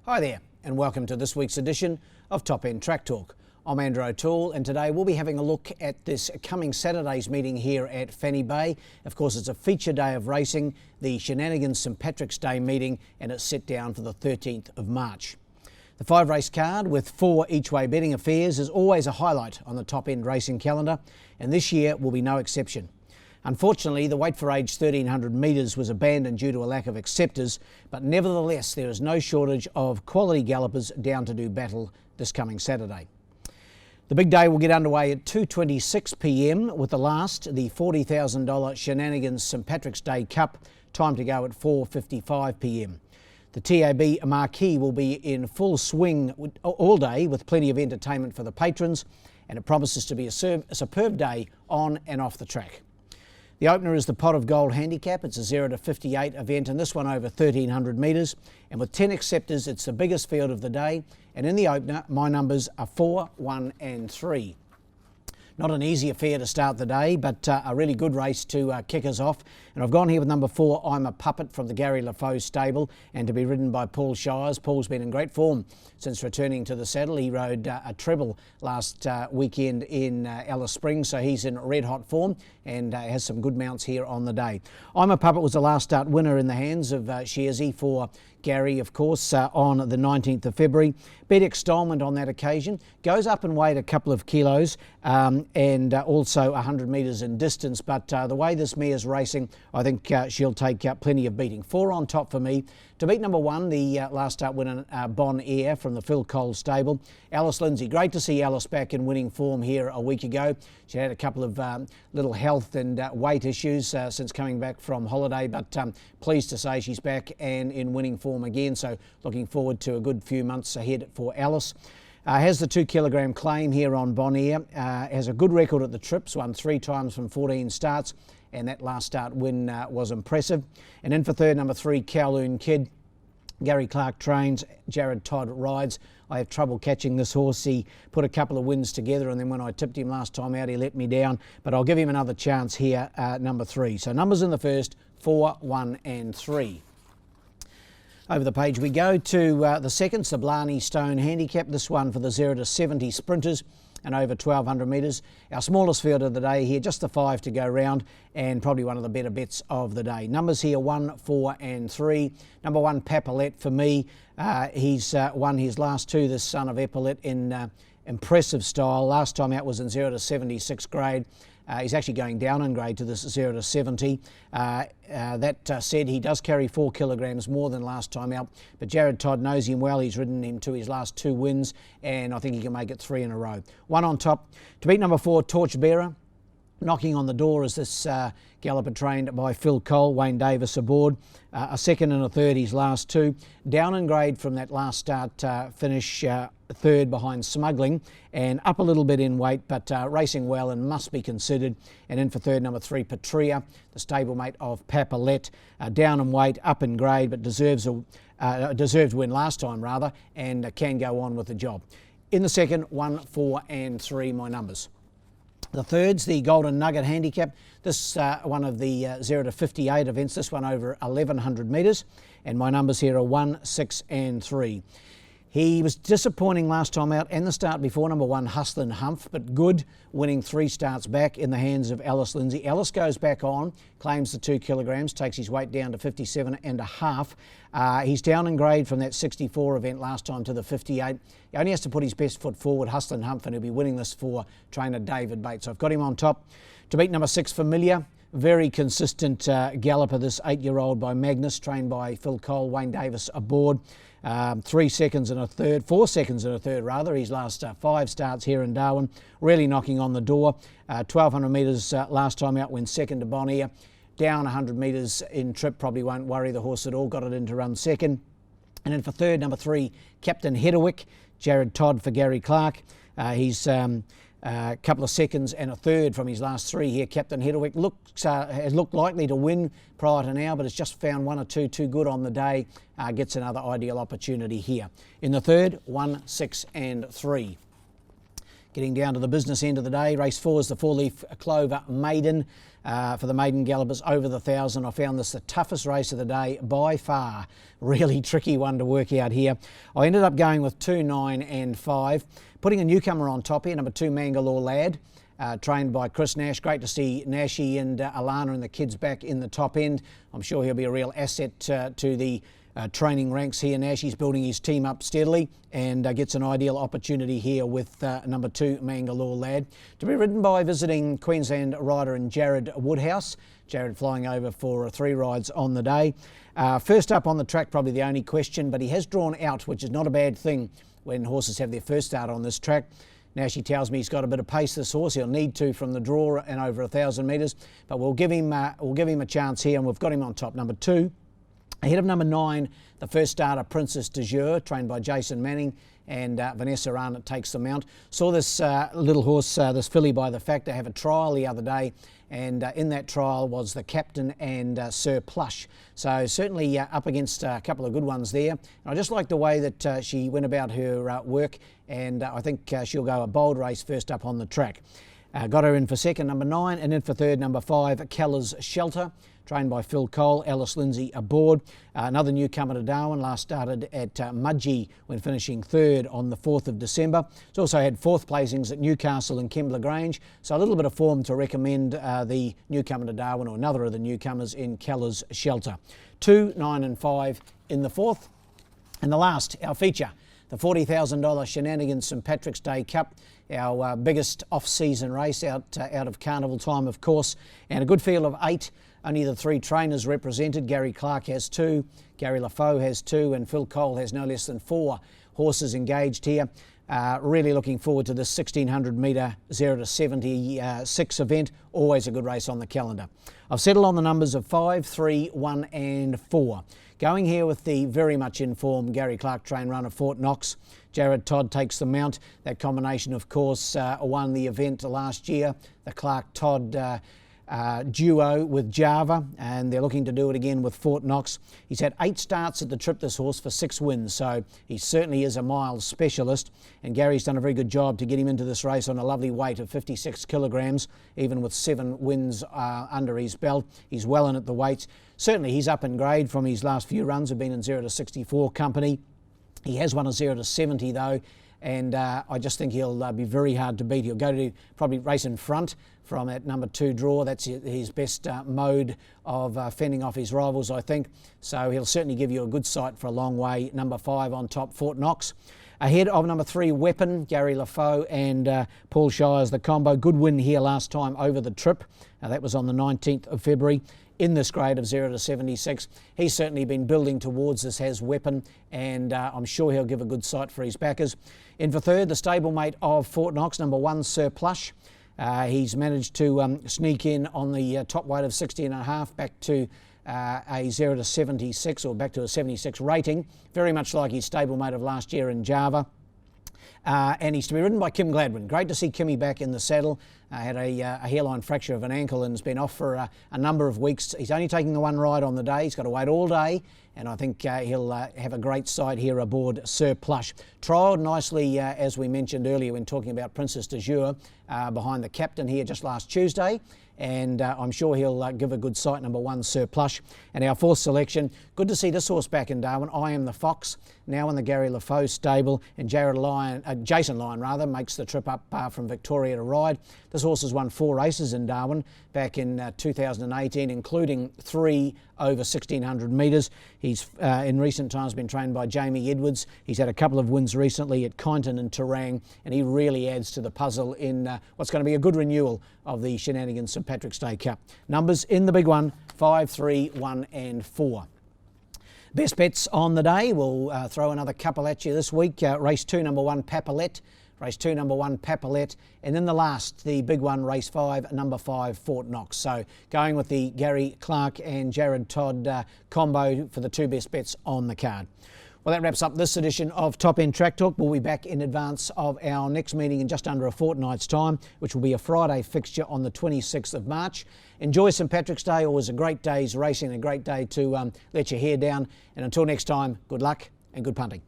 Hi there, and welcome to this week's edition of Top End Track Talk. I'm Andrew O'Toole, and today we'll be having a look at this coming Saturday's meeting here at Fanny Bay. Of course, it's a feature day of racing, the Shenanigans St Patrick's Day meeting, and it's set down for the 13th of March. The 5-race card with 4 each-way betting affairs is always a highlight on the Top End racing calendar, and this year will be no exception. Unfortunately, the weight for age 1300 metres was abandoned due to a lack of acceptors, but nevertheless there is no shortage of quality gallopers down to do battle this coming Saturday. The big day will get underway at 2:26 p.m. with the last, the $40,000 Shenanigans St Patrick's Day Cup, time to go at 4:55 p.m. The TAB marquee will be in full swing all day with plenty of entertainment for the patrons, and it promises to be a superb day on and off the track. The opener is the Pot of Gold handicap. It's a 0 to 58 event, and this one over 1300 metres. And with 10 acceptors, it's the biggest field of the day. And in the opener, my numbers are 4, 1 and 3. Not an easy affair to start the day, but a really good race to kick us off. And I've gone here with number 4, I'm a Puppet, from the Gary LaFoe stable, and to be ridden by Paul Shires. Paul's been in great form since returning to the saddle. He rode a treble last weekend in Alice Springs, so he's in red hot form and has some good mounts here on the day. I'm a Puppet was the last start winner in the hands of Shearsy for Gary, of course, on the 19th of February. Beat extolment on that occasion. Goes up in weight a couple of kilos and also 100 metres in distance. But the way this mare's racing, I think she'll take plenty of beating. 4 on top for me. To beat number 1, the last start winner, Bon Air from the Phil Cole stable. Alice Lindsay. Great to see Alice back in winning form here a week ago. She had a couple of little health and weight issues since coming back from holiday, but pleased to say she's back and in winning form again. So looking forward to a good few months ahead for Alice. Has the 2 kilogram claim here on Bon Air. Has a good record at the trips, won 3 times from 14 starts, and that last start win was impressive. And in for third, number 3, Kowloon Kid. Gary Clark trains, Jared Todd rides. I have trouble catching this horse. He put a couple of wins together, and then when I tipped him last time out, he let me down. But I'll give him another chance here, number 3. So numbers in the first, 4, 1 and 3. Over the page we go to the second, Sublani Stone handicap. This one for the 0 to 70 sprinters and over 1200 metres. Our smallest field of the day here, just the 5 to go round, and probably one of the better bets of the day. Numbers here 1, 4 and 3. Number 1, Papalette for me. He's won his last 2, this son of Epaulet, in impressive style. Last time out was in 0 to 76 grade. He's actually going down in grade to this 0 to 70. That said, he does carry 4 kilograms more than last time out, but Jared Todd knows him well. He's ridden him to his last 2 wins, and I think he can make it 3 in a row. 1 on top. To beat number 4, Torchbearer. Knocking on the door is this galloper trained by Phil Cole, Wayne Davis aboard. A second and a third, his last 2. Down in grade from that last start finish, third behind Smuggling, and up a little bit in weight, but racing well and must be considered. And in for third, number 3, Patria, the stablemate of Papalette. Down in weight, up in grade, but deserves to win last time rather, and can go on with the job. In the second, 1, 4 and 3, my numbers. The third's the Golden Nugget handicap. This one of the 0 to 58 events, this one over 1100 metres, and my numbers here are 1, 6 and 3. He was disappointing last time out and the start before, number 1, Hustlin' Humph, but good, winning 3 starts back in the hands of Alice Lindsay. Alice goes back on, claims the 2 kilograms, takes his weight down to 57.5. He's down in grade from that 64 event last time to the 58. He only has to put his best foot forward, Hustlin' Humph, and he'll be winning this for trainer David Bates. So I've got him on top. To beat number 6, Familiar. Very consistent galloper, this 8-year-old by Magnus, trained by Phil Cole, Wayne Davis aboard. 3 seconds and a third, 4 seconds and a third rather. His last 5 starts here in Darwin, really knocking on the door. 1200 metres last time out, went second to Bon Air. Down 100 metres in trip, probably won't worry the horse at all. Got it in to run second. And then for third, number 3, Captain Hedderwick, Jared Todd for Gary Clark. He's a couple of seconds and a third from his last 3 here. Captain Hedderwick has looked likely to win prior to now, but has just found 1 or 2 too good on the day. Gets another ideal opportunity here. In the third, 1, 6 and 3. Getting down to the business end of the day, race 4 is the 4-leaf clover maiden. For the maiden gallopers over the 1,000, I found this the toughest race of the day by far. Really tricky one to work out here. I ended up going with 2, 9 and 5. Putting a newcomer on top here, number 2 Mangalore Lad. Trained by Chris Nash. Great to see Nashy and Alana and the kids back in the top end. I'm sure he'll be a real asset to the training ranks here. Nashy's building his team up steadily and gets an ideal opportunity here with number 2 Mangalore Lad. To be ridden by visiting Queensland rider and Jared Woodhouse. Jared flying over for 3 rides on the day. First up on the track, probably the only question, but he has drawn out, which is not a bad thing when horses have their first start on this track. Now she tells me he's got a bit of pace, this horse. He'll need to from the draw and over 1,000 metres, but we'll give him a chance here, and we've got him on top. Number 2, ahead of number 9, the first starter, Princess de Jure, trained by Jason Manning, and Vanessa Arnott takes the mount. Saw this little horse, this filly by the Factor, have a trial the other day, and in that trial was the captain and Sir Plush. So certainly up against a couple of good ones there. And I just like the way that she went about her work, and I think she'll go a bold race first up on the track. Got her in for second, number 9, and in for third, number 5, Keller's Shelter, trained by Phil Cole, Alice Lindsay aboard. Another newcomer to Darwin, last started at Mudgee when finishing third on the 4th of December. It's also had 4th placings at Newcastle and Kembla Grange, so a little bit of form to recommend the newcomer to Darwin, or another of the newcomers in Keller's Shelter. 2, 9 and 5 in the 4th. And the last, our feature, the $40,000 Shenanigans St Patrick's Day Cup, our biggest off-season race out of carnival time, of course, and a good field of 8. Only the 3 trainers represented. Gary Clark has 2, Gary LaFoe has 2, and Phil Cole has no less than 4 horses engaged here. Really looking forward to this 1,600 metre 0 to 76 event. Always a good race on the calendar. I've settled on the numbers of 5, 3, 1 and 4. Going here with the very much informed Gary Clark train runner Fort Knox. Jared Todd takes the mount. That combination, of course, won the event last year. The Clark-Todd duo with Java, and they're looking to do it again with Fort Knox. He's had 8 starts at the trip, this horse, for 6 wins, so he certainly is a miles specialist, and Gary's done a very good job to get him into this race on a lovely weight of 56 kilograms, even with 7 wins under his belt. He's well in at the weights. Certainly he's up in grade from his last few runs, have been in 0 to 64 company. He has won a 0 to 70 though, and I just think he'll be very hard to beat. He'll go to probably race in front from that number 2 draw. That's his best mode of fending off his rivals, I think. So he'll certainly give you a good sight for a long way. Number 5 on top, Fort Knox. Ahead of number 3, Weapon, Gary LaFoe and Paul Shires, the combo. Good win here last time over the trip. That was on the 19th of February. In this grade of 0 to 76. He's certainly been building towards this, has Weapon, and I'm sure he'll give a good sight for his backers. In for third, the stablemate of Fort Knox, number 1, Sir Plush. He's managed to sneak in on the top weight of 60.5 back to a 0 to 76, or back to a 76 rating, very much like his stablemate of last year in Java. And he's to be ridden by Kim Gladwin. Great to see Kimmy back in the saddle. Had a hairline fracture of an ankle and has been off for a number of weeks. He's only taking the 1 ride on the day. He's got to wait all day, and I think he'll have a great sight here aboard Sir Plush. Trialled nicely, as we mentioned earlier when talking about Princess de Jure, behind the captain here just last Tuesday. And I'm sure he'll give a good sight, number 1, Sir Plush. And our 4th selection, good to see this horse back in Darwin, I Am the Fox, now in the Gary LaFoe stable, and Jason Lyon makes the trip up from Victoria to ride. This horse has won 4 races in Darwin back in 2018, including 3 over 1,600 metres. He's in recent times been trained by Jamie Edwards. He's had a couple of wins recently at Kyneton and Terang, and he really adds to the puzzle in what's going to be a good renewal of the Shenanigans St Patrick's Day Cup. Numbers in the big one, 5, 3, 1 and 4. Best bets on the day. We'll throw another couple at you this week. Race 2, number 1, Papillette. Race 2, number 1, Papillette. And then the last, the big one, race 5, number 5, Fort Knox. So going with the Gary Clark and Jared Todd combo for the 2 best bets on the card. Well, that wraps up this edition of Top End Track Talk. We'll be back in advance of our next meeting in just under a fortnight's time, which will be a Friday fixture on the 26th of March. Enjoy St Patrick's Day. Always a great day's racing, a great day to let your hair down. And until next time, good luck and good punting.